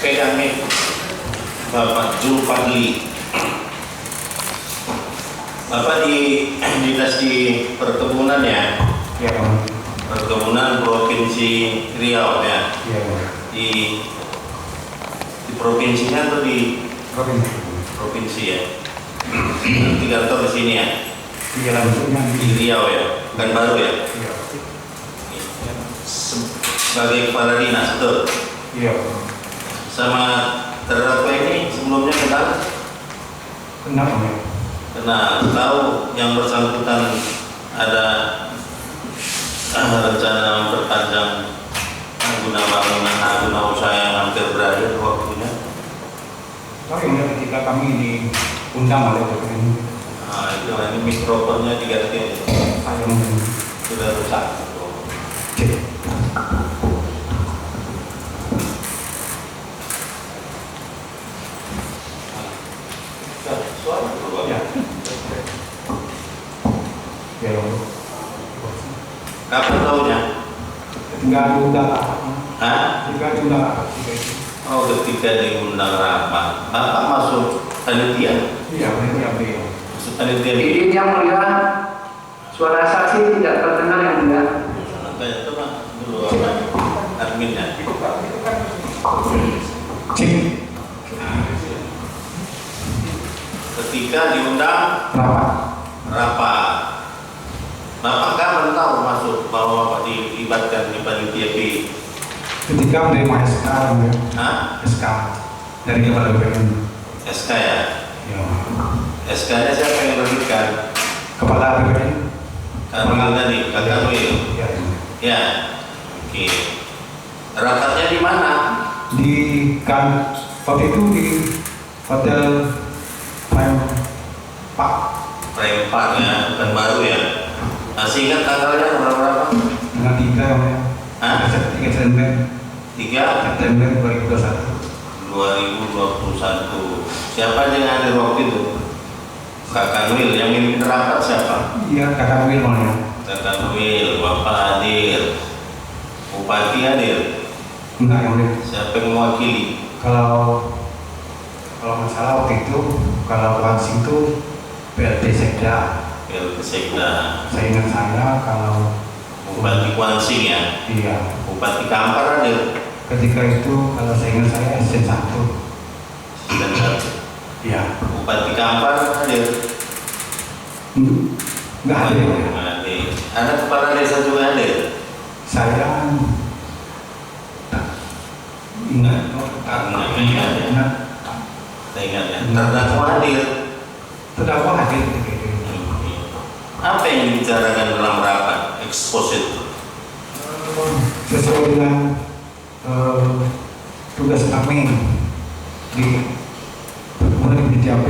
pegang nih Bapak Zulfadli. Bapak di dinas di perkebunan ya? Iya, Bang. Perkebunan Provinsi Riau ya? Iya, Bang. Di provinsinya atau di Provinsi. provinsi ya? Nanti kantor di sini ya? Iya, langsungnya Di Riau ya? Bukan baru ya? Iya. Sebagai kepala dinas, betul? Iya, Bang. Sama terdakwa ini sebelumnya kenal? Kenapa ya? Karena tahu yang bersangkutan ada rencana memperpanjang guna bangunan guna usaha yang hampir berakhir waktunya. Tahu ya, ketika kami diundang oleh Presiden, Nah, itu ini mikrofonnya diganti, saya mungkin sudah rusak. cek. Suara berubah. Ya. Ya, Bang. Kapan tahunya? Tinggal diundang. Hah? Tinggal diundang. Oh, ketika diundang rapat, Bapak masuk panitia? Iya, ini yang beliau. Masuk panitia. Izin yang mulia, suara saksi tidak terdengar yang mulia. Tanya coba dulu apa adminnya. Cek. Ketika diundang rapat, Bapak kapan tahu masuk bahwa Bapak dilibatkan di panitia B? Ketika menerima SK, ya. Hah? SK dari Kepala BPN. SK ya? Ya. SK-nya siapa yang menerbitkan? Kepala BPN. Kanwil tadi, Kak Kanwil. Ya. Ya, oke. Rapatnya di mana? Di kan waktu itu di hotel Pak Rempak ya, bukan baru ya. Masih ingat tanggalnya berapa? dengan 3 ya. Hah? 3 September 3 September 2021. 2021. Siapa yang hadir waktu itu? Kak Kanwil. Yang mimpin rapat siapa? Iya, Kakak Wilman ya. Kak Kanwil, Bapak hadir, Bupati hadir. Enggak yang mulia. Siapa yang mewakili? Kalau masalah waktu itu kalau langsung itu PLT Sekda. PLT Sekda. Saya ingat saya kalau Bupati Kuansing ya. iya Bupati Kampar hadir. ketika itu kalau saya ingat saya SC1. Dan Iya. Bupati Kampar hadir. Enggak ada ya. Hadir. Ada kepala desa juga hadir. Saya ingat ingat Saya ingat ya. Terdakwa hadir. terdakwa hadir ketika itu. Apa yang dibicarakan dalam rapat expose itu? Sesuai dengan tugas kami di perkebunan di JAP,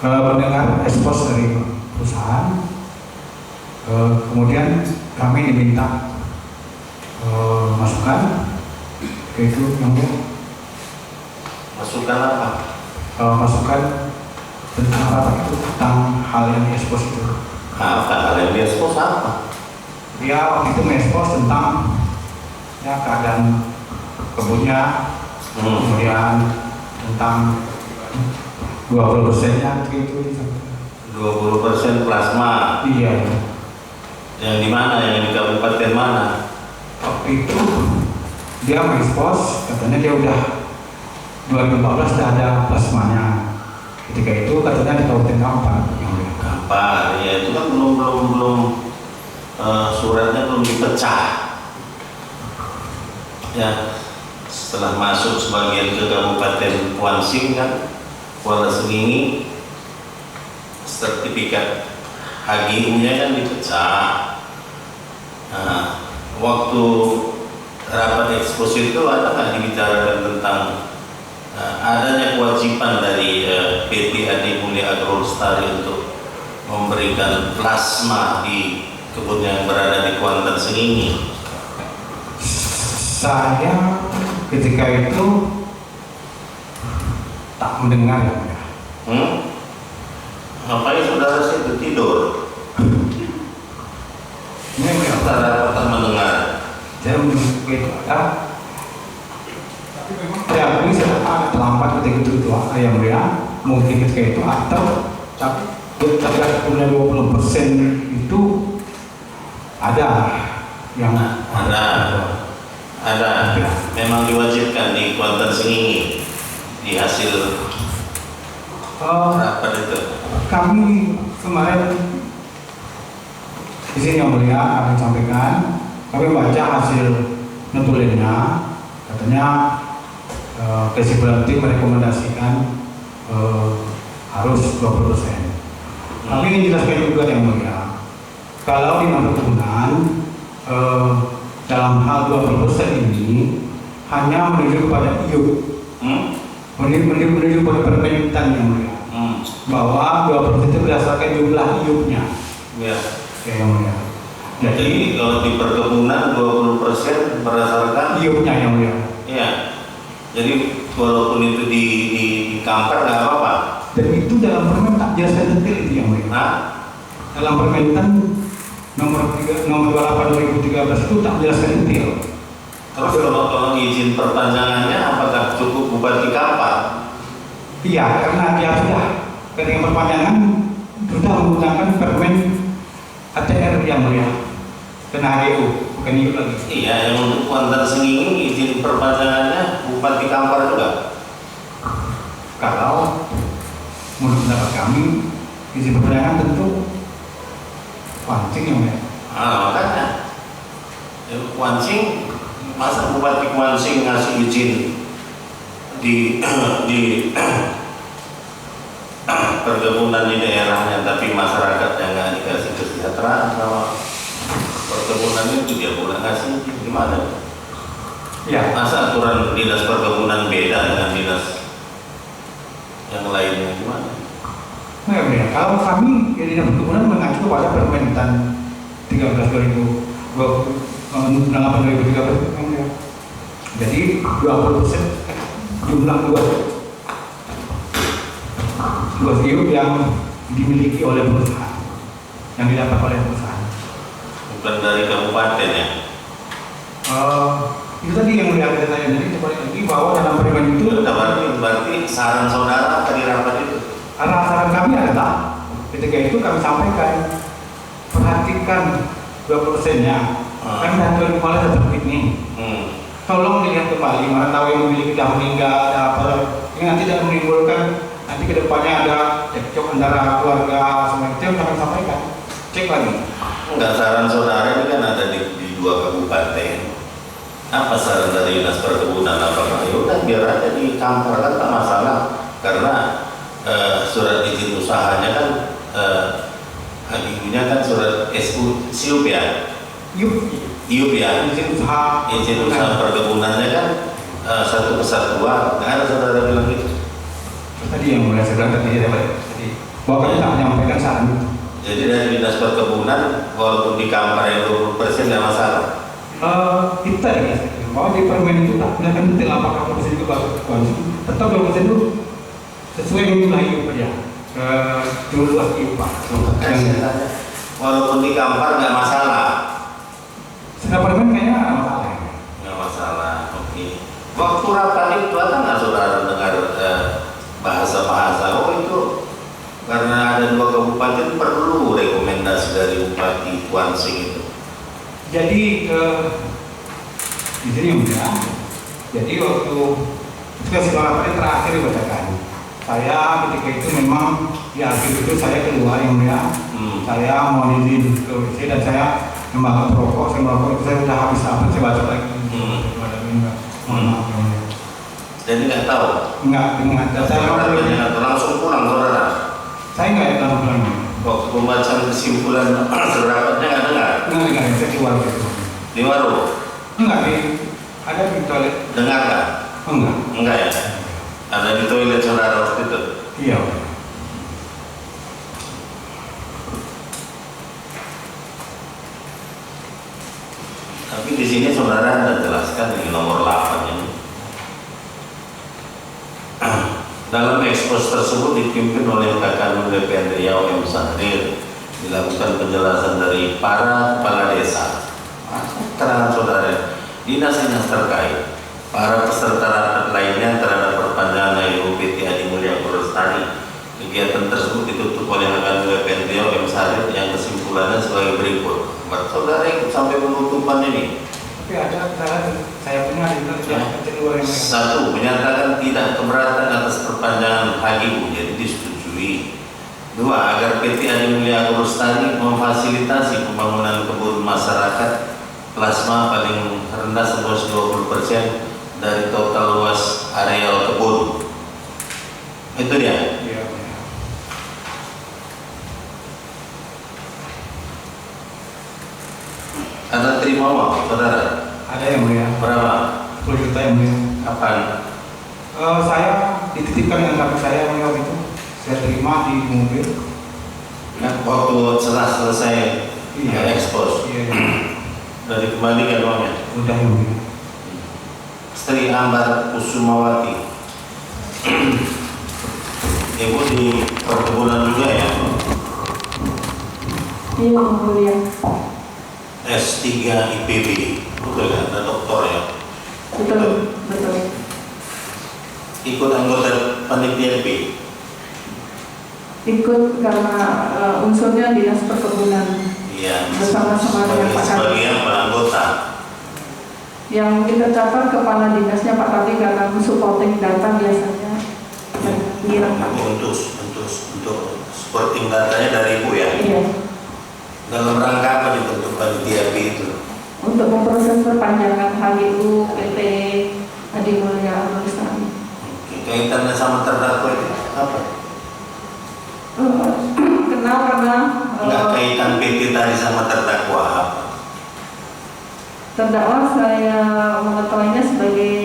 mendengar ekspos dari perusahaan, kemudian kami diminta masukan ke itu yang Masukan apa? masukan tentang apa itu tentang hal yang diekspos itu. Apa hal yang dia expose apa? Dia waktu itu mengekspos tentang ya keadaan kebunnya, kemudian tentang 20%-nya gitu. 20% plasma. Iya. Yang di mana? Yang di kabupaten mana? Waktu itu dia mengekspos, katanya dia udah 2014 sudah ada plasmanya. Ketika itu katanya di Kabupaten Kampar. Kampar, ya itu kan belum suratnya belum dipecah. Ya, setelah masuk sebagian ke Kabupaten Kuansing kan, Kuala Sengingi, sertifikat HGU-nya kan dipecah. Nah, waktu rapat ekspos itu ada nggak dibicarakan tentang adanya kewajiban dari PT Adi Mulia Agro Lestari untuk memberikan plasma di kebun yang berada di Kuantan Sengingi? Saya ketika itu tak mendengar ya. Ngapain saudara situ tidur? Ini Antara mendengar. saya mendengar itu ada mungkin ketika itu atau tapi ketika kemudian 20% itu ada yang ada memang diwajibkan di Kuantan Sengingi di hasil rapat itu. Kami kemarin di sini yang mulia kami sampaikan, kami baca hasil notulennya, katanya kesimpulan tim merekomendasikan harus 20%. Kami ingin jelaskan juga yang mulia, kalau di perkebunan dalam hal 20% ini hanya menuju kepada iup, menuju pada permintaan yang mulia, bahwa 20% itu berdasarkan jumlah iupnya. Ya. Ya, yang mulia. Jadi kalau di perkebunan 20% berdasarkan iupnya yang mulia. Iya. Jadi walaupun itu di kampar nggak apa-apa. Dan itu dalam permen tak jelaskan detail itu yang mulia. Dalam permentan nomor 28/2013 itu tak jelaskan detail. Terus kalau izin perpanjangannya apakah cukup bupati kampar? Iya, karena dia sudah ketika perpanjangan sudah menggunakan permen ATR yang mulia, kena HGU, bukan iup lagi. Iya, yang untuk Kuantan Sengingi izin perpanjangannya bupati kampar juga. Kalau menurut pendapat kami izin perpanjangan tentu Kuansing yang mulia. Makanya Kuansing, masa bupati Kuansing ngasih izin di perkebunan di daerahnya, tapi masyarakatnya nggak dikasih kesejahteraan sama perkebunan itu, dia boleh ngasih gimana? Ya. Masa aturan dinas perkebunan beda dengan dinas yang lainnya gimana? Nah, ya, kalau kami di dinas perkebunan mengacu pada permentan 13/2013. Jadi 20% jumlah luas iup yang dimiliki oleh perusahaan, yang didapat oleh perusahaan. Bukan dari kabupaten ya? Itu tadi yang melihat saya. Jadi kembali lagi bahwa dalam permen itu berarti saran saudara tadi rapat itu. Karena saran kami adalah ketika itu kami sampaikan, perhatikan 20%-nya. Kan dari kepala tetap begini. Tolong dilihat kembali, mana tahu yang memiliki sudah meninggal, ada apa, ini nanti tidak menimbulkan nanti kedepannya ada cekcok antara keluarga semacam itu, kami sampaikan. Cek lagi. Enggak, saran saudara ini kan ada di 2 kabupaten. Apa saran dari dinas perkebunan? Apakah ya udah biar aja di kampar, kan tak masalah, karena surat izin usahanya kan hakikatnya kan surat SIUP ya. Iup ya, izin usaha perkebunannya kan satu kesatuan. Nggak ada saudara bilang gitu. Tadi yang mulai saya bilang tadi bahwa kami tak menyampaikan saran itu. Jadi dari dinas perkebunan walaupun di kampar yang 20% nggak masalah. Kita ya, bahwa di permen itu tak gunakan detail apakah 20% itu bagus, tetap 20% itu sesuai dengan jumlah iup aja. Jumlah iup Pak. Walaupun di kampar nggak masalah. Sekarang permen kayaknya nggak masalah. Nggak masalah. Oke. Waktu rapat itu ada nggak saudara dengar bahasa-bahasa? Oh itu karena ada 2 kabupaten perlu rekomendasi dari Bupati Kuansing itu. Jadi di sini yang mulia. Jadi waktu kesimpulan yang terakhir dibacakan, saya ketika itu memang di akhir itu saya keluar yang mulia. Saya mau izin ke WC dan saya membakar rokok. Saya merokok itu saya sudah habis apa? Saya baca lagi. Mohon maaf yang mulia. Jadi nggak tahu. Nggak. Saya langsung pulang saudara. Saya nggak langsung pulang. Waktu pembacaan kesimpulan serapatnya nggak dengar. Enggak, saya keluar gitu. Di warung. Enggak, ada di toilet. Dengar nggak? Enggak. Enggak ya. Ada di toilet saudara waktu itu. Iya. Tapi di sini saudara Anda jelaskan di nomor 8 ini. Dalam ekspos tersebut dipimpin oleh Kakak DPR Riau M. Sahrir, dilakukan penjelasan dari para kepala desa, keterangan saudara, dinas-dinas terkait, para peserta rapat lainnya terhadap perpanjangan IUP PT Adi Mulia Polres Lestari. Kegiatan tersebut ditutup oleh Akademi PNTO M. Sarip yang kesimpulannya sebagai berikut. Saudara ikut sampai penutupan ini. Tapi ada saya punya ada kedua yang lain. Satu, menyatakan tidak keberatan atas perpanjangan HGU, jadi disetujui. Dua, agar PT Adi Mulia Agro Lestari memfasilitasi pembangunan kebun masyarakat plasma paling rendah seluas 20% dari total luas areal kebun. Itu dia. Iya. Anda terima uang, saudara? Ada yang mulia. Berapa? 10 juta yang mulia. Kapan? Saya dititipkan dengan kaki saya mulia itu. Saya terima di mobil. Nah, waktu setelah selesai ekspos, Iya. sudah dikembalikan uangnya. Udah yang mulia. Sri Ambar Kusumawati. Ibu di perkebunan juga ya? Iya, Yang Mulia. S3 IPB, betul ya? Ada doktor ya? Betul, betul. Ikut anggota panitia B. Ikut karena unsurnya dinas perkebunan Iya. bersama-sama dengan Pak Kadis. Sebagai apa anggota? Yang kita catat kepala dinasnya Pak Kadis karena supporting data biasanya direkam. Untuk supporting datanya dari Ibu ya? Iya. Dalam rangka apa dibentuk panitia B itu? Untuk memproses perpanjangan HGU PT Adi Mulia Agro Lestari. Oke, kaitannya sama terdakwa itu apa? Kenal karena Enggak kaitan PT tadi sama terdakwa apa? terdakwa saya mengetahuinya sebagai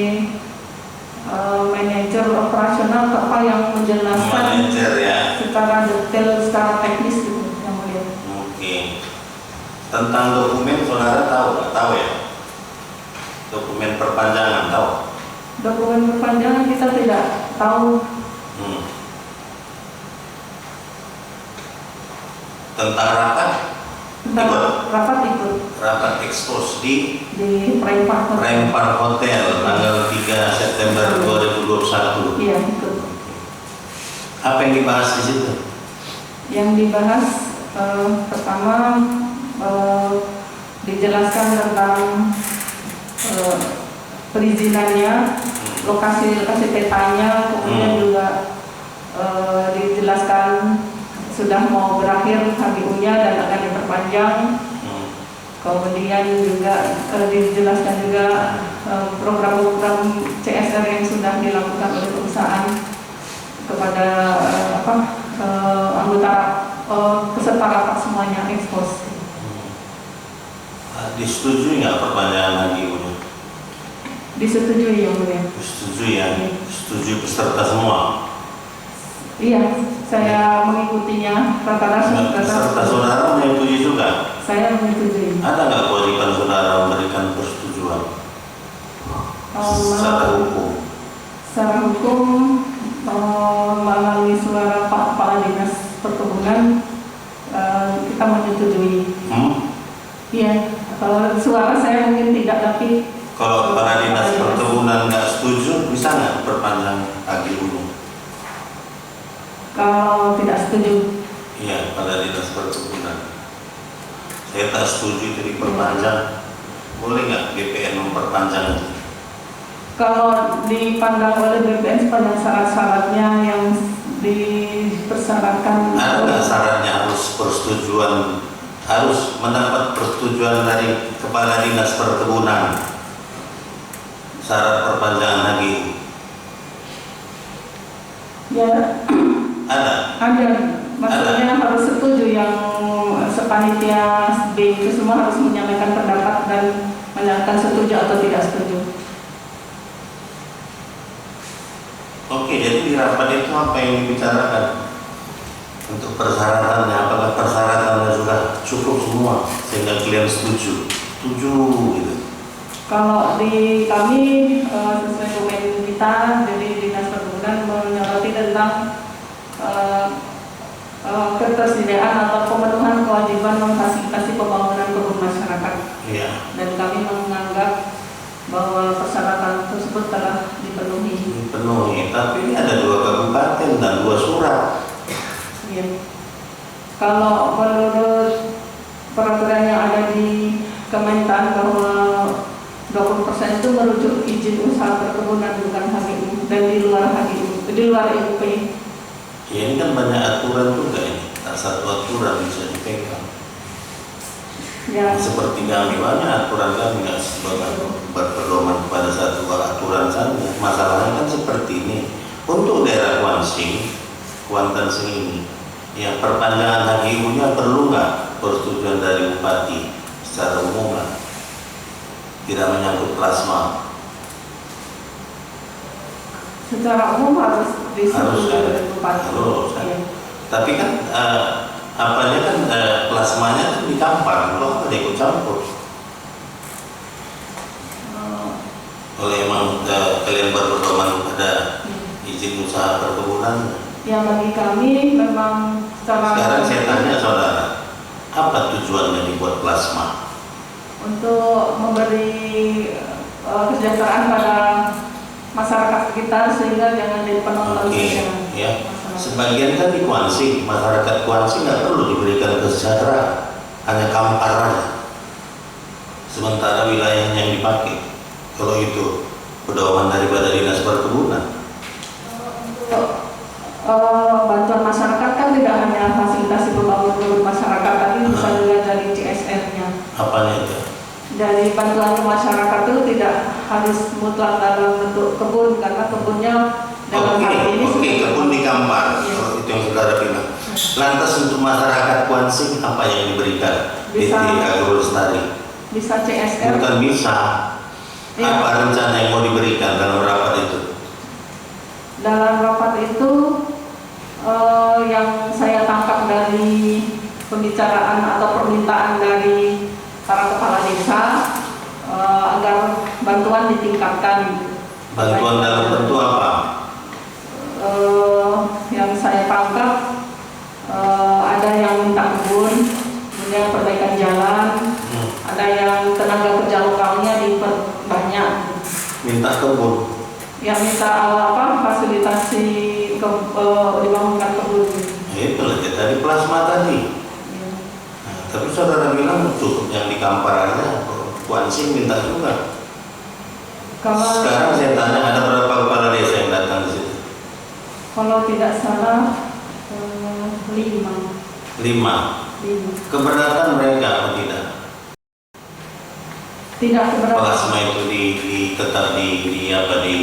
manajer operasional apa yang menjelaskan Manajer ya. secara detail, secara teknis gitu yang mulia. Oke. Tentang dokumen saudara tahu nggak? Tahu ya? Dokumen perpanjangan tahu? Dokumen perpanjangan kita tidak tahu. Tentang rapat? Tentang Ikut. rapat ikut Rapat ekspos di di Prempar. Rempar Hotel tanggal 3 September 2021. Iya, ikut. Apa yang dibahas di situ? Yang dibahas pertama dijelaskan tentang perizinannya, lokasi petanya, kemudian juga dijelaskan sudah mau berakhir HGU-nya dan akan diperpanjang. Kemudian juga dijelaskan juga program-program CSR yang sudah dilakukan oleh perusahaan kepada anggota peserta rapat semuanya ekspos. Disetujui nggak perpanjangan HGU-nya? Disetujui yang mulia. Disetujui ya? Disetujui peserta semua? Iya, saya mengikutinya rata-rata. Peserta saudara menyetujui juga? Saya menyetujui. Ada nggak kewajiban saudara memberikan persetujuan? Secara hukum? Secara hukum melalui suara Pak Kepala Dinas Perkebunan kita menyetujui. Iya, kalau suara saya mungkin tidak, tapi Kalau Kepala Dinas Perkebunan nggak setuju, bisa nggak perpanjang HGU? kalau tidak setuju. Iya, Kepala Dinas Perkebunan. Saya tak setuju itu diperpanjang. Boleh nggak BPN memperpanjang itu? Kalau dipandang oleh BPN sepanjang syarat-syaratnya yang dipersyaratkan. Ada nggak syaratnya harus persetujuan, harus mendapat persetujuan dari Kepala Dinas Perkebunan? Syarat perpanjangan HGU? Ya, Ada. maksudnya harus setuju yang sepanitia B itu semua harus menyampaikan pendapat dan menyatakan setuju atau tidak setuju. Oke, jadi di rapat itu apa yang dibicarakan? Untuk persyaratannya, apakah persyaratannya sudah cukup semua sehingga kalian setuju? Setuju gitu. Kalau di kami sesuai domain kita dari Dinas Perkebunan menyoroti tentang ketersediaan atau pemenuhan kewajiban memfasilitasi pembangunan kebun masyarakat. Iya. Dan kami menganggap bahwa persyaratan tersebut telah dipenuhi. Dipenuhi, tapi ini ada 2 kabupaten dan 2 Kalau menurut peraturan yang ada di Kementan bahwa 20% itu merujuk izin usaha perkebunan bukan HGU dan di luar HGU, di luar IUP. Ya ini kan banyak aturan juga ini, tak satu aturan bisa dipegang. Ya, Seperti kami banyak aturan kami nggak berpedoman pada satu aturan saja. Masalahnya kan seperti ini. Untuk daerah Kuantan Sing ini, ya perpanjangan HGU-nya perlu nggak persetujuan dari bupati secara umum lah. Tidak menyangkut plasma. secara umum harus disetujui oleh bupati. Harus. Iya. Tapi kan apanya kan plasmanya kan dicampur, loh ada ikut campur. Kalau emang kalian berpedoman pada izin usaha perkebunan. Ya bagi kami memang secara Sekarang saya tanya saudara, apa tujuannya dibuat plasma? untuk memberi kesejahteraan pada masyarakat kita sehingga jangan jadi penonton Oke, saja. ya. Masyarakat. Sebagian kan di Kuansing, masyarakat Kuansing nggak perlu diberikan kesejahteraan, hanya kampar aja. Sementara wilayahnya yang dipakai, kalau itu pedoman daripada dinas perkebunan. Untuk bantuan masyarakat kan tidak hanya fasilitasi pembangunan masyarakat, tapi bisa juga dari CSR-nya. Apanya itu? Dari bantuan ke masyarakat itu tidak harus mutlak dalam bentuk kebun karena kebunnya dalam hal ini Oke, kebun di kampar, Iya. kalau itu yang saudara bilang. Lantas untuk masyarakat Kuansing apa yang diberikan? Bisa. DT Agrolestari. bisa CSR. Bukan bisa. Iya. Apa rencana yang mau diberikan dalam rapat itu? Dalam rapat itu yang saya tangkap dari pembicaraan atau permintaan dari para kepala desa agar bantuan ditingkatkan. Bantuan dalam bentuk apa? Yang saya tangkap ada yang minta kebun, kemudian perbaikan jalan, ada yang tenaga kerja lokalnya diperbanyak. Minta kebun. Yang minta fasilitasi dibangunkan kebun. Ya, itu lagi tadi plasma tadi. Ya. Nah, tapi saudara bilang cukup yang di kampar aja. Kuansing minta juga. Sekarang saya tanya ada berapa kepala desa yang datang di situ? Kalau tidak salah 5. 5. Keberatan mereka apa tidak? Tidak keberatan. Plasma itu tetap di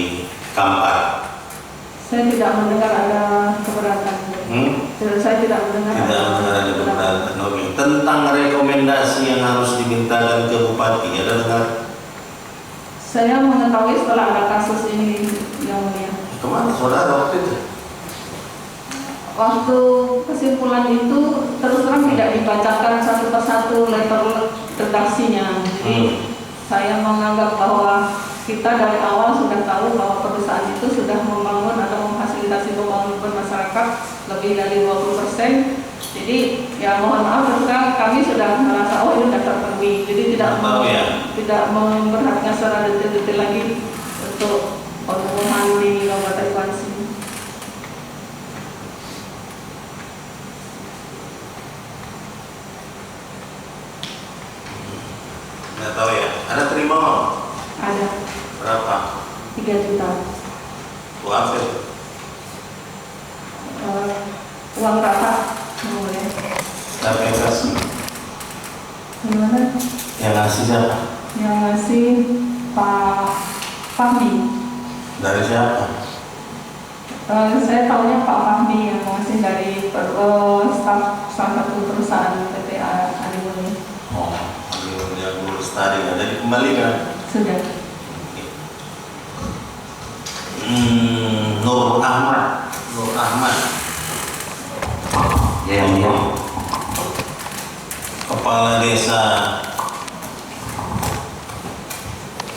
kampar. Saya tidak mendengar ada keberatan. Saya tidak mendengar. Tidak mendengar ada keberatan. Oke. Tentang rekomendasi yang harus dimintakan ke bupati, ada dengar? Saya mengetahui setelah ada kasus ini yang mulia. Kemana saudara waktu itu? Waktu kesimpulan itu terus terang tidak dibacakan satu persatu letter redaksinya. Jadi saya menganggap bahwa kita dari awal sudah tahu bahwa perusahaan itu sudah membangun atau memfasilitasi pembangunan masyarakat lebih dari 20%. Jadi ya mohon maaf terus terang kami sudah merasa oh ini sudah terpenuhi. Jadi tidak memperhatikan secara detail-detail lagi untuk pengumuman di Kabupaten Kuansing. Nggak tahu ya. Ada terima mau? Ada Berapa? 3 juta. Uang apa? Uang rata boleh. Siapa yang kasih? Gimana? Yang ngasih siapa? Yang ngasih Pak Fahmi. Dari siapa? Saya tahunya Pak Fahmi yang ngasih dari staf salah satu perusahaan PT Adimuni. Oh, yang Agrolestari. Ada dikembalikan? Sudah. Nur Ahmad. Ya, yang mulia. Kepala Desa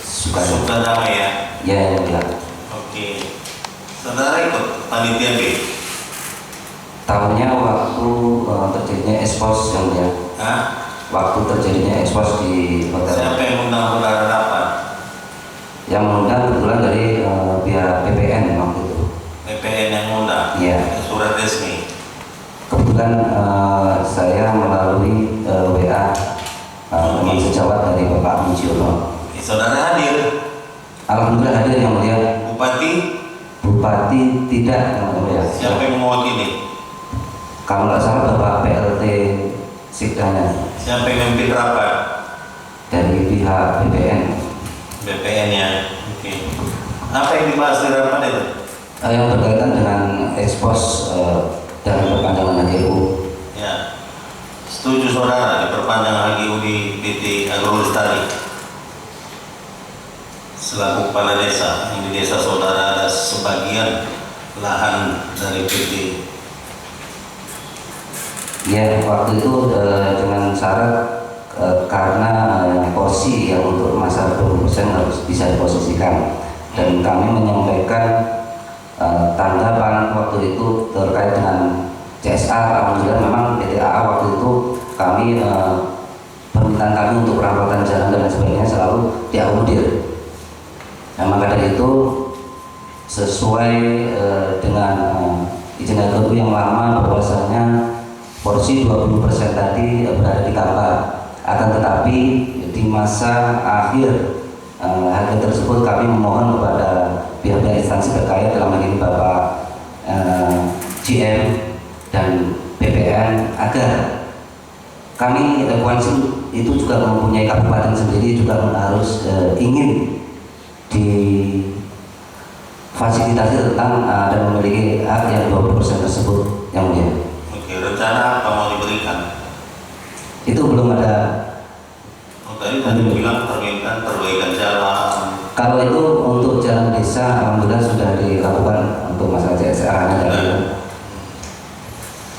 Sukadamai ya. Ya, yang mulia. Oke. Saudara ikut panitia B? Tahunnya waktu terjadinya ekspos yang mulia. Hah? Waktu terjadinya ekspos di hotel. Siapa yang undang saudara rapat? Yang mengundang kebetulan dari pihak PPN waktu itu. PPN yang undang? Iya. Surat resmi? Kebetulan saya melalui WA teman sejawat dari Bapak Mujiono. Saudara hadir. Alhamdulillah hadir yang mulia. Bupati tidak yang mulia. siapa yang mewakili? Kalau nggak salah Bapak PLT Sikdanya Siapa yang memimpin rapat? dari pihak BPN. BPN-nya. Oke. Apa yang dibahas di rapat itu? Yang berkaitan dengan ekspos dan perpanjangan HGU. Ya. Setuju saudara diperpanjang HGU di PT Agro Lestari? Selaku kepala desa, di desa saudara ada sebagian lahan dari PT. Ya, waktu itu dengan syarat karena porsi yang untuk masa 20% harus bisa diposisikan, dan kami menyampaikan tanggapan waktu itu terkait dengan CSR. Alhamdulillah memang PTA waktu itu kami permintaan kami untuk perawatan jalan dan sebagainya selalu diakomodir. Maka dari itu sesuai dengan izin HGU yang lama bahwasanya porsi 20% tadi berada di Kampar, akan tetapi di masa akhir harga tersebut kami memohon kepada pihak-pihak instansi terkait dalam hal ini Bapak GM dan BPN agar kami Koalisi itu juga mempunyai kabupaten sendiri juga harus ingin difasilitasi tentang dan memiliki hak yang 20% tersebut yang mulia. Oke, rencana apa mau diberikan? Itu belum ada. Oh, tadi bilang permintaan perbaikan jalan. Kalau itu untuk jalan desa, alhamdulillah sudah dilakukan untuk masalah CSR dari.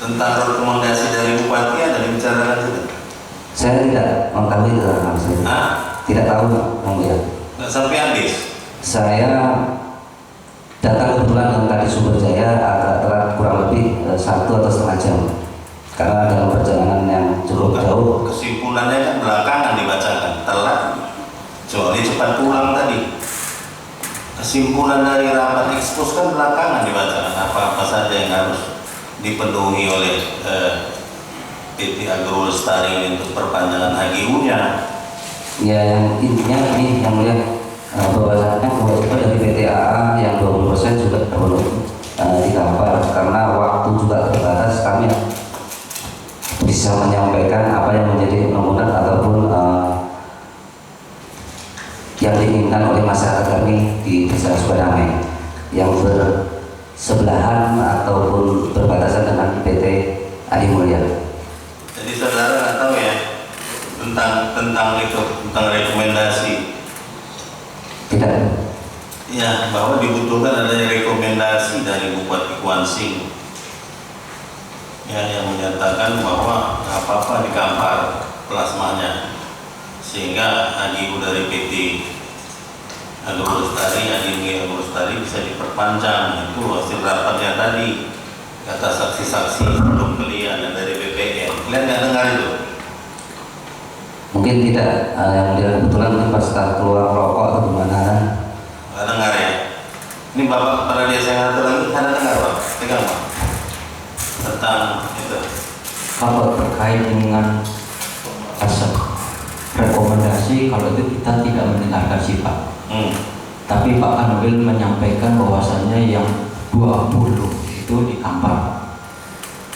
Tentang rekomendasi dari Bupati ada dibicarakan juga? Saya tidak mengetahui itu langsung. Tidak tahu, yang mulia. Nggak sampai habis. Saya datang kebetulan yang tadi Sumber Jaya agak telat kurang lebih 1 atau setengah jam karena dalam perjalanan yang cukup jauh. Kesimpulannya kan belakangan dibacakan, telat. Kecuali cepat pulang tadi. Kesimpulan dari rapat ekspos kan belakangan dibacakan. Apa-apa saja yang harus dipenuhi oleh PT Agro Lestari untuk perpanjangan HGU-nya. Ya, yang intinya ini yang mulia bahwasanya kewajiban dari PTA yang 20% juga terpenuhi di Kampar, karena waktu juga terbatas. Kami bisa menyampaikan apa yang menjadi undang-undang ataupun yang diinginkan oleh masyarakat kami di Desa Sukadamai yang bersebelahan ataupun berbatasan dengan PT Adi Mulya. Jadi saudara nggak tahu ya tentang rekomendasi. Tidak. Ya, bahwa dibutuhkan adanya rekomendasi dari Bupati Kuansing ya, yang menyatakan bahwa nggak apa-apa di Kampar plasmanya, sehingga HGU dari PT Agro Lestari, Agro Lestari bisa diperpanjang. Itu hasil rapatnya tadi, kata saksi-saksi belum kalian dari BPN. Kalian nggak dengar itu? Mungkin tidak, yang dia kebetulan mungkin pas keluar rokok atau gimana kan? Nggak dengar ya? Ini Bapak kepala desa yang satu lagi, ada dengar Pak? Pegang Pak? Tentang itu. Kalau terkait dengan asal rekomendasi, kalau itu kita tidak mendengarkan sifat. Tapi Pak Kanwil menyampaikan bahwasannya yang 20 itu di Kampar.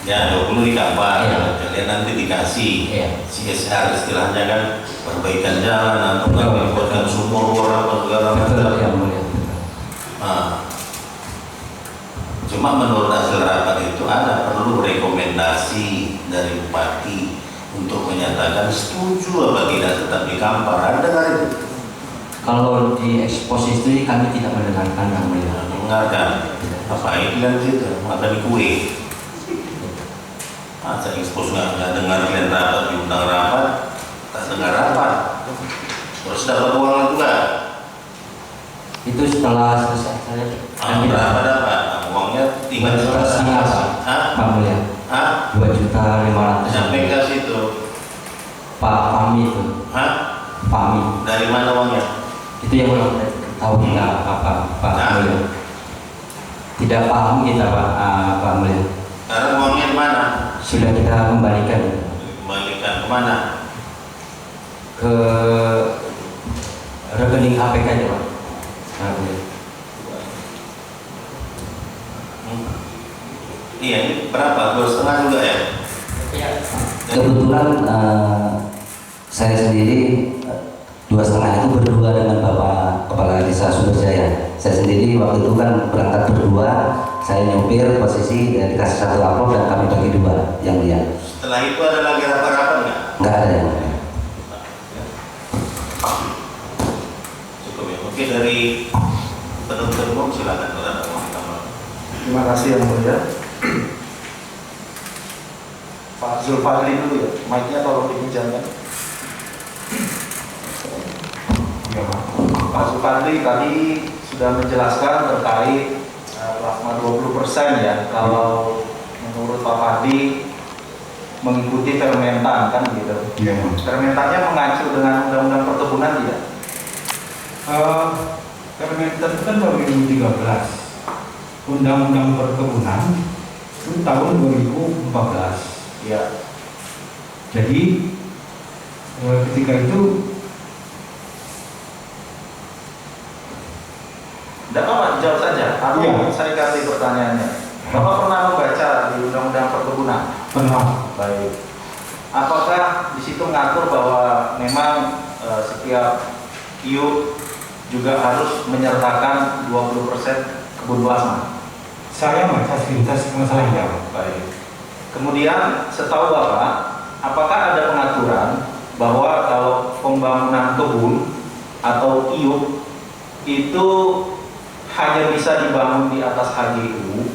Ya, 20 di Kampar, Iya. kalian nanti dikasih CSR istilahnya kan, perbaikan jalan atau membuatkan sumur apa segala macam. Yang mulia. Cuma menurut hasil rapat itu ada perlu rekomendasi dari Bupati untuk menyatakan setuju apa tidak tetap di Kampar. Ada dengar itu? Kalau di ekspos itu kami tidak mendengarkan yang mulia. Mendengarkan apa itu kan situ, makan di kue. Masa ekspos nggak dengar kalian rapat, diundang rapat, tak dengar rapat, terus dapat uang juga. Itu setelah selesai saya Berapa dapat? Uangnya tinggal 2,5 juta, Pak Mulia. 2.500.000. Sampai ke situ. Pak Fahmi itu. Fahmi. Dari mana uangnya? Itu yang belum tahu kita apa Pak Mulia. Tidak paham kita Pak Mulia. Sekarang uangnya di mana? Sudah kita kembalikan Kembalikan kemana? ke rekening APK aja Pak. Iya, ini berapa? 2,5 juga ya? Kebetulan saya sendiri 2,5 itu berdua dengan Bapak Kepala Desa Sumberjaya. Saya sendiri waktu itu kan berangkat berdua, saya nyopir posisi ya, dikasih satu amplop dan kami bagi dua yang lihat. Setelah itu ada lagi rapat-rapat nggak? Nggak ada yang Cukup ya. Oke, dari penuntut umum silakan saudara. Terima kasih yang mulia. Pak Zulfadli dulu ya, mic-nya tolong dipinjamkan. Ya, Pak. Pak Zulfadli tadi sudah menjelaskan terkait plasma 20% ya. Kalau menurut Pak Fadli mengikuti fermentan kan gitu. Iya, Pak. Fermentannya mengacu dengan undang-undang perkebunan tidak? Fermentan itu kan 2013. Undang-undang perkebunan itu tahun 2014. Iya. Jadi ketika itu Tidak apa, jawab saja. Atau Iya. saya ganti pertanyaannya. Bapak pernah membaca di undang-undang perkebunan? pernah Baik. Apakah di situ mengatur bahwa memang setiap IU juga harus menyertakan 20% kebun plasma? saya baca sepintas masalahnya. Baik. Kemudian setahu Bapak, apakah ada pengaturan bahwa kalau pembangunan kebun atau IU itu hanya bisa dibangun di atas HGU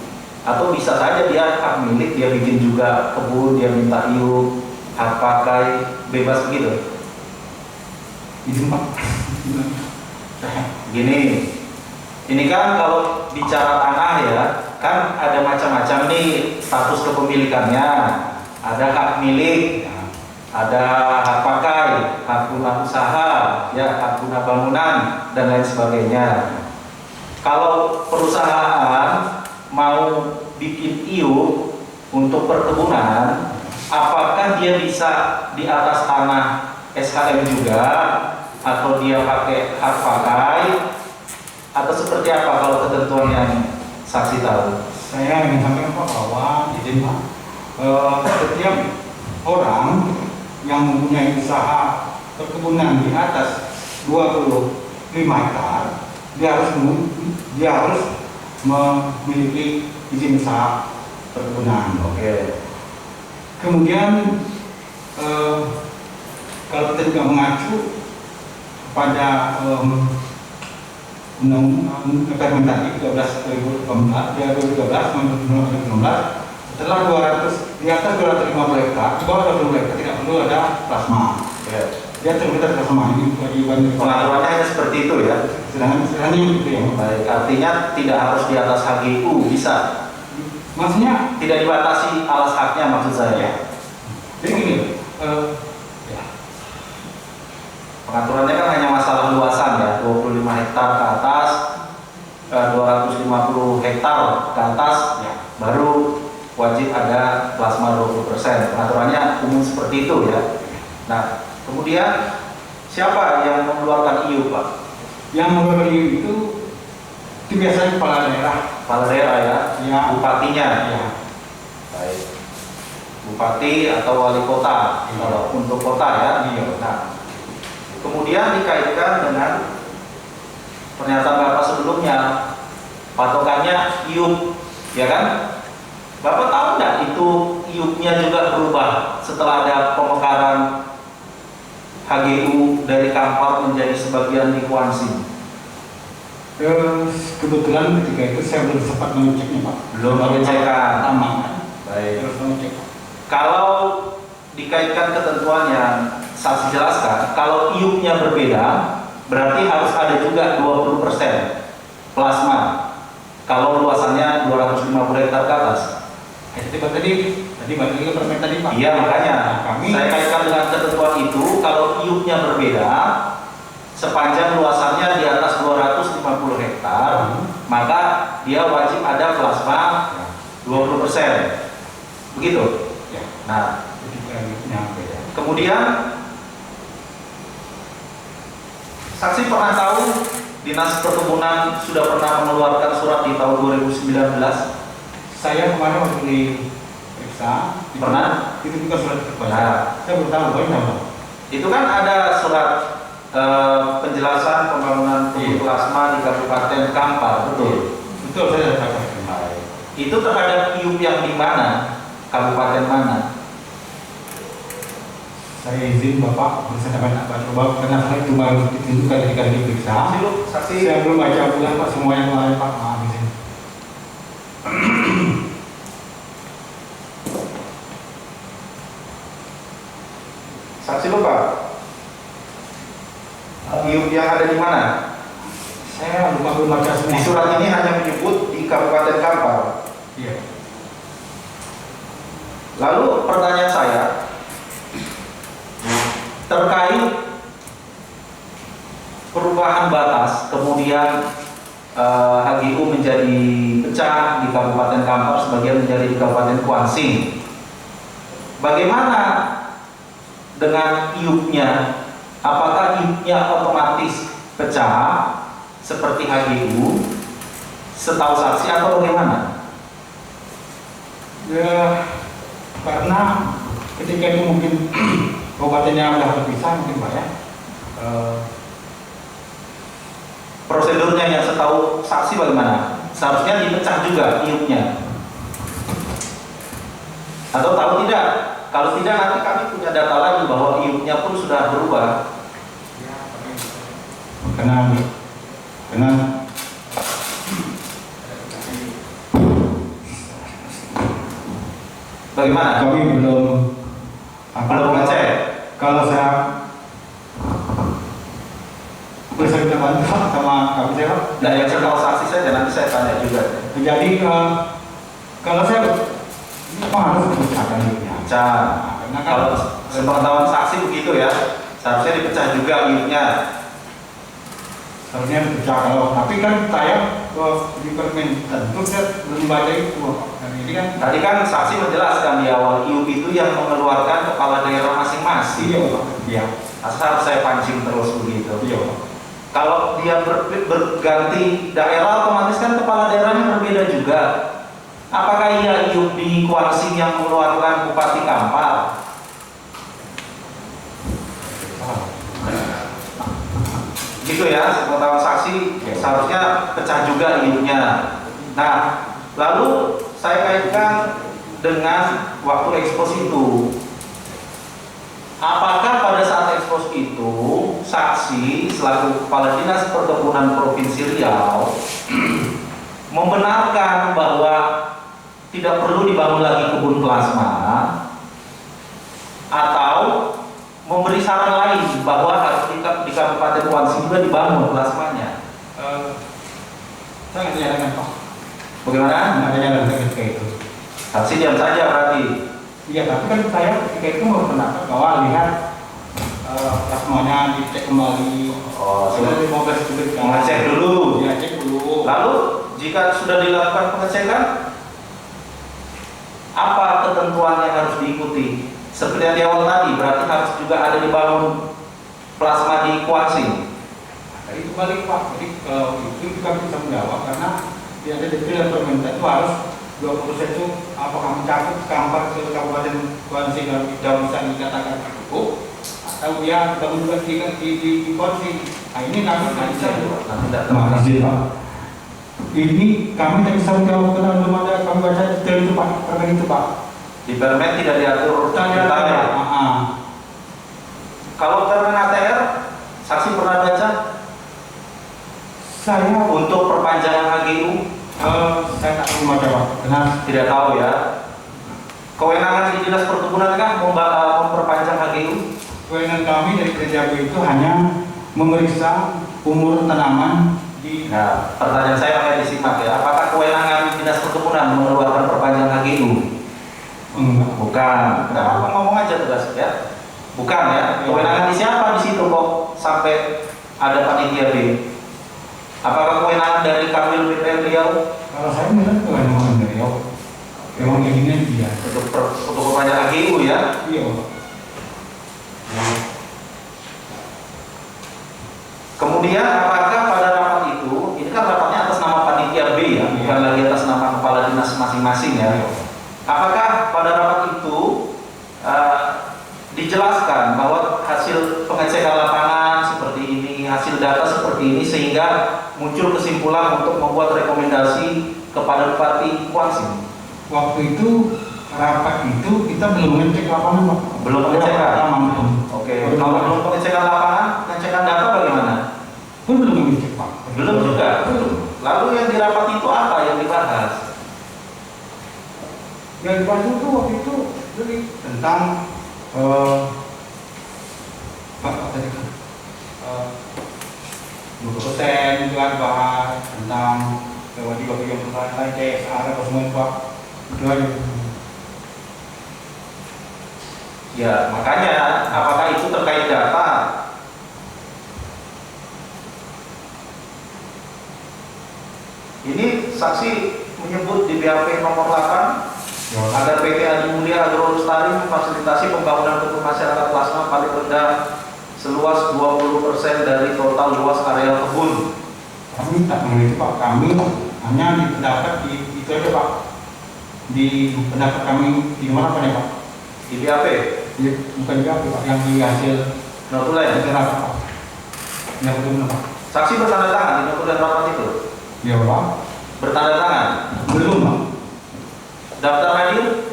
atau bisa saja dia hak milik, dia bikin juga kebun, dia minta IU, hak pakai, bebas begitu? Izin, Pak. Gini, ini kan kalau bicara tanah ya, kan ada macam-macam nih status kepemilikannya. Ada hak milik, ada hak pakai, hak guna usaha, ya hak guna bangunan dan lain sebagainya. Kalau perusahaan mau bikin IU untuk perkebunan, apakah dia bisa di atas tanah SHM juga, atau dia pakai hak pakai, atau seperti apa kalau ketentuan yang saksi tahu? Saya ingin sampaikan Pak bahwa izin Pak, setiap orang yang mempunyai usaha perkebunan di atas 25 hektar, dia harus memiliki izin usaha perkebunan. Oke. Kemudian kalau kita juga mengacu pada Undang-Undang Permendagri 13/2013 setelah 200 di atas 250 hektar, di bawah 250 hektar tidak perlu ada plasma. Ya. Dia terlibat plasma ini kewajiban. Pengaturannya hanya seperti itu ya. Sedangkan itu ya. Baik, artinya tidak harus di atas HGU, bisa. Maksudnya Tidak dibatasi alas haknya maksud saya. jadi gini, Pengaturannya kan hanya masalah luasan ya, 25 hektar ke atas, 250 hektar ke atas, ya, baru wajib ada plasma 20%. Pengaturannya umum seperti itu ya. Nah, kemudian siapa yang mengeluarkan IU Pak? yang memberi itu biasanya kepala daerah. Kepala daerah ya, Ya. bupatinya. Ya. Baik. Bupati atau wali kota, Iya. kalau untuk kota ya. Iya. Nah, kemudian dikaitkan dengan pernyataan Bapak sebelumnya, patokannya IUP, ya kan? Bapak tahu nggak itu IUP-nya juga berubah setelah ada pemekaran HGU dari Kampar menjadi sebagian Likuansi? Kebetulan ketika itu saya belum sempat mengeceknya Pak. Belum mengecekkan. Pertama. Baik. Harus mengecek. Kalau dikaitkan ketentuan yang saksi jelaskan, kalau IUP-nya berbeda, berarti harus ada juga 20% plasma. Kalau luasannya 250 hektar ke atas. Tadi balik lagi ke permen tadi Pak. Iya, makanya Kami saya kaitkan dengan ketentuan itu. Kalau IUP-nya berbeda, sepanjang luasannya di atas 250 hektar, maka dia wajib ada plasma 20%. Begitu? ya. Nah, Titiknya beda. kemudian saksi pernah tahu Dinas Perkebunan sudah pernah mengeluarkan surat di tahun 2019? Saya kemarin waktu diperiksa, Pernah? itu juga surat terbaca. Nah. Saya baru tahu, baru tahu. Itu kan ada surat penjelasan pembangunan kebun plasma di Kabupaten Kampar, betul? Betul, saya sudah baca. Itu terhadap IUP yang di mana? Kabupaten mana? Saya izin Bapak, saya dapat coba karena saya cuma ditunjukkan ketika diperiksa. Saksi. Saya belum baca ulang Pak semua yang lain Pak, maaf izin. Saksi lupa. IUP yang ada di mana? Saya lupa belum baca semua. Di surat ini hanya menyebut di Kabupaten Kampar. Iya. Lalu pertanyaan saya terkait perubahan batas, kemudian HGU menjadi pecah di Kabupaten Kampar, sebagian menjadi di Kabupaten Kuansing. Bagaimana dengan IUP-nya? Apakah IUP-nya otomatis pecah seperti HGU setahu saksi atau bagaimana? Ya, karena ketika itu mungkin kabupatennya sudah terpisah mungkin Pak ya. Prosedurnya yang setahu saksi bagaimana? Seharusnya dipecah juga IUP-nya. Atau tahu tidak? Kalau tidak nanti kami punya data lagi bahwa IUP-nya pun sudah berubah. Karena Bagaimana? kami belum Belum ngecek. Kalau saya bisa kita bantu Pak, sama kami saya Pak. Nah, yang setahu saksi saja nanti saya tanya juga. Jadi kalau saya memang harus dipecahkan IUP-nya. Pecah. Karena kan Kalau sepengetahuan saksi begitu ya, seharusnya dipecah juga IUP-nya. harusnya dipecah kalau tapi kan saya di permen tentu saya belum baca itu Pak. Dan ini kan Tadi kan saksi menjelaskan di awal IUP itu yang mengeluarkan kepala daerah masing-masing. iya Pak. Iya. Asal harus saya pancing terus begitu. Iya Pak. Kalau dia berganti daerah, otomatis kan kepala daerahnya berbeda juga. Apakah iya IUP di Kuansing yang mengeluarkan Bupati Kampar? Gitu ya, sepengetahuan saksi seharusnya pecah juga IUP-nya. Nah, lalu saya kaitkan dengan waktu ekspos itu. Apakah pada saat ekspos itu saksi selaku Kepala Dinas Perkebunan Provinsi Riau membenarkan bahwa tidak perlu dibangun lagi kebun plasma atau memberi saran lain bahwa harus di Kabupaten Kuansing juga dibangun plasmanya? Saya nggak nyalakan Pak. Bagaimana? Nggak ada nyalakan ketika itu. Saksi diam saja berarti. Iya, tapi kan saya ketika itu berpendapat bahwa lihat plasmanya dicek kembali. Oh, Sudah 15 detik. Mengecek dulu. Ya, cek dulu. Lalu jika sudah dilakukan pengecekan, apa ketentuan yang harus diikuti? Seperti yang di awal tadi, berarti harus juga ada dibangun plasma di Kuansing. Jadi itu balik Pak. Jadi kalau itu kami bisa menjawab karena di ada detail dan permintaan itu harus 20% itu apakah mencakup Kampar ke Kabupaten Kuansing dan tidak bisa dikatakan cukup atau dia bangun juga di Kuansing. Nah ini kami tidak bisa. Makasih Pak. Ini kami tidak bisa menjawab karena belum ada kami baca detail itu Pak, permen itu Pak. Di permen tidak diatur detailnya. Kalau permen ATR, saksi pernah baca? Saya Untuk perpanjangan HGU, saya tak belum baca Pak. Karena tidak tahu ya. Kewenangan di Dinas Perkebunan kan memperpanjang HGU? kewenangan kami dari Kerja itu hanya memeriksa umur tanaman di. Nah, pertanyaan saya makanya disimak ya. Apakah kewenangan Dinas Perkebunan mengeluarkan perpanjangan HGU? Enggak. Bukan. Nah, ngomong aja tegas ya. Bukan ya. Kewenangan di siapa di situ kok sampai ada panitia B? Apakah kewenangan dari Kanwil BPN Riau? Kalau saya melihat kewenangan dari Memang izinnya dia. Untuk perpanjangan AGU ya. Iya Pak. Kemudian apakah pada rapat itu, ini kan rapatnya atas nama panitia B ya, bukan lagi atas nama kepala dinas masing-masing ya. Apakah pada rapat itu dijelaskan bahwa hasil pengecekan lapangan seperti ini, hasil data seperti ini, sehingga muncul kesimpulan untuk membuat rekomendasi kepada Bupati Kuangsi? Waktu itu rapat itu kita belum ngecek lapangan Pak. Belum pengecekan. Oke. Oke, kalau belum pengecekan lapangan, pengecekan data bagaimana? Pun belum ngecek Pak. Belum juga. Lalu yang di rapat itu apa yang dibahas? Yang dibahas itu waktu itu jadi tentang apa tadi kan? 20% juga dibahas tentang bagi yang lain CSR apa semua Pak. Itu aja. Ya, makanya apakah itu terkait data? Ini saksi menyebut di BAP nomor 8 agar PT Adi Mulia Agro Lestari memfasilitasi pembangunan kebun masyarakat plasma paling rendah seluas 20% dari total luas area kebun. Kami tak mengenai itu Pak. Kami hanya di pendapat di itu aja Pak. Di pendapat kami di mana Pak ya Pak? Di BAP? Ya, bukan di apa Pak, yang di hasil notulen rapat Pak. Yang betul Pak. Saksi bertanda tangan di notulen rapat itu? Ya Pak. Bertanda tangan? Belum Pak. Daftar hadir?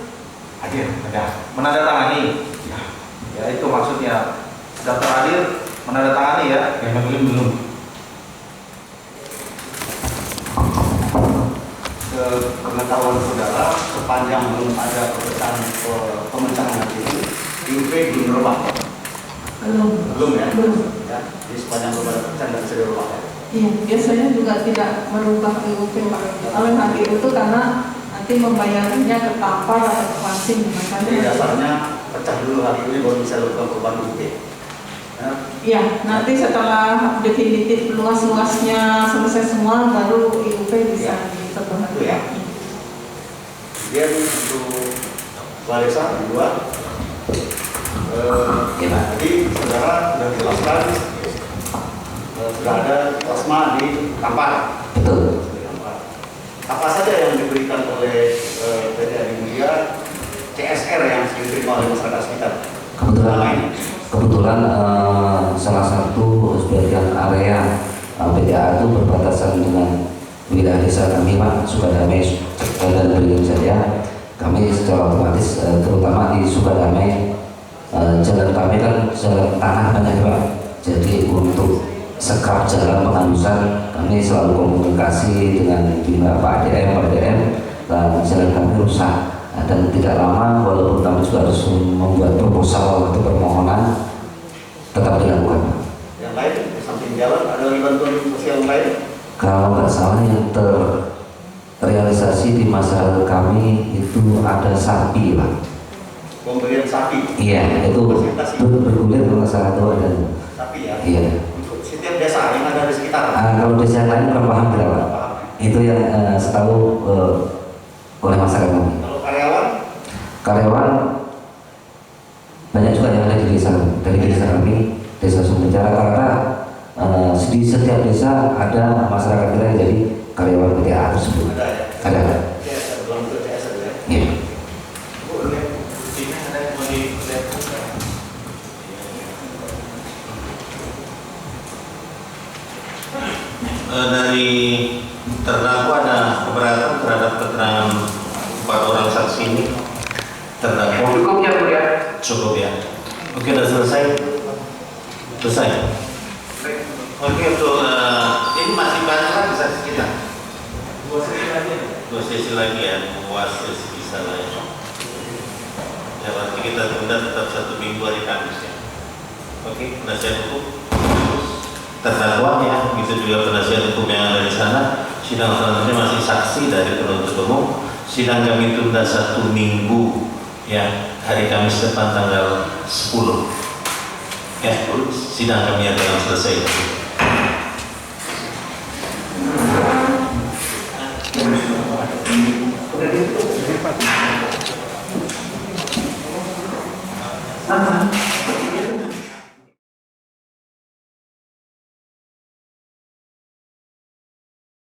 Hadir, ada. Menandatangani? Ya. Ya itu maksudnya. Daftar hadir, menandatangani ya? Yang belum. Pengetahuan saudara, sepanjang belum ada pemecahan ini, IUP belum berubah. Belum ya? Belum. Ya, jadi sepanjang belum ada pemecahan tidak bisa dirubah ya. Iya, biasanya juga tidak merubah IUP Pak. Kalau nanti itu karena nanti membayarnya ke Tampar atau ke Pasing, Jadi makanya. dasarnya pecah dulu hari ini baru bisa lakukan perubahan IUP. Ya, Iya, nanti setelah definitif luas-luasnya selesai semua, baru IUP bisa ditemukan. Itu ya. Kemudian untuk Larissa kedua, tadi saudara sudah jelaskan sudah ada plasma di Tampar. Betul. Apa saja yang diberikan oleh PT Adi Mulia CSR yang diterima oleh masyarakat sekitar? Kebetulan salah satu sebagian area PTA itu berbatasan dengan wilayah desa kami Pak, Sukadamai dan Beringin saja. Kami secara otomatis terutama di Sukadamai jalan kami kan jalan tanah banyak Pak. Jadi untuk sekap jalan penghalusan kami selalu komunikasi dengan Pak ADM dan jalan kami rusak. Dan tidak lama walaupun kami juga harus membuat proposal atau permohonan tetap dilakukan. Yang lain di samping jalan ada lagi bantuan sosial lain? Kalau nggak salah yang terrealisasi di masa kami itu ada sapi Pak. Pemberian sapi? Iya, itu bergulir kalau nggak salah itu ada. Sapi ya? Iya. Untuk setiap desa yang ada di sekitar? Kalau desa lain kurang paham kita Pak. Itu yang setahu oleh masyarakat kami. Karyawan banyak juga yang ada di desa dari desa kami, desa Sumberjara, karena di setiap desa ada masyarakat kita yang jadi karyawan PTA tersebut. Ada ya? Ada. CSR, dalam bentuk CSR ya? Iya. Dari terdakwa ada keberatan terhadap keterangan 4 orang saksi ini. Terdakwa Cukup ya Bu ya? cukup ya. Oke, sudah selesai. Selesai. Oke, untuk ini masih banyak lagi saksi kita. 2 sesi lagi ya, 2 sesi bisa lah ya. Ya, berarti kita tunda tetap 1 minggu hari Kamis ya. Oke, penasihat hukum terdakwa ya, begitu juga penasihat hukum yang ada di sana. Sidang selanjutnya masih saksi dari penuntut umum. Sidang kami tunda 1 minggu ya, hari Kamis depan tanggal 10 ya, sidang kami akan selesai. Nah,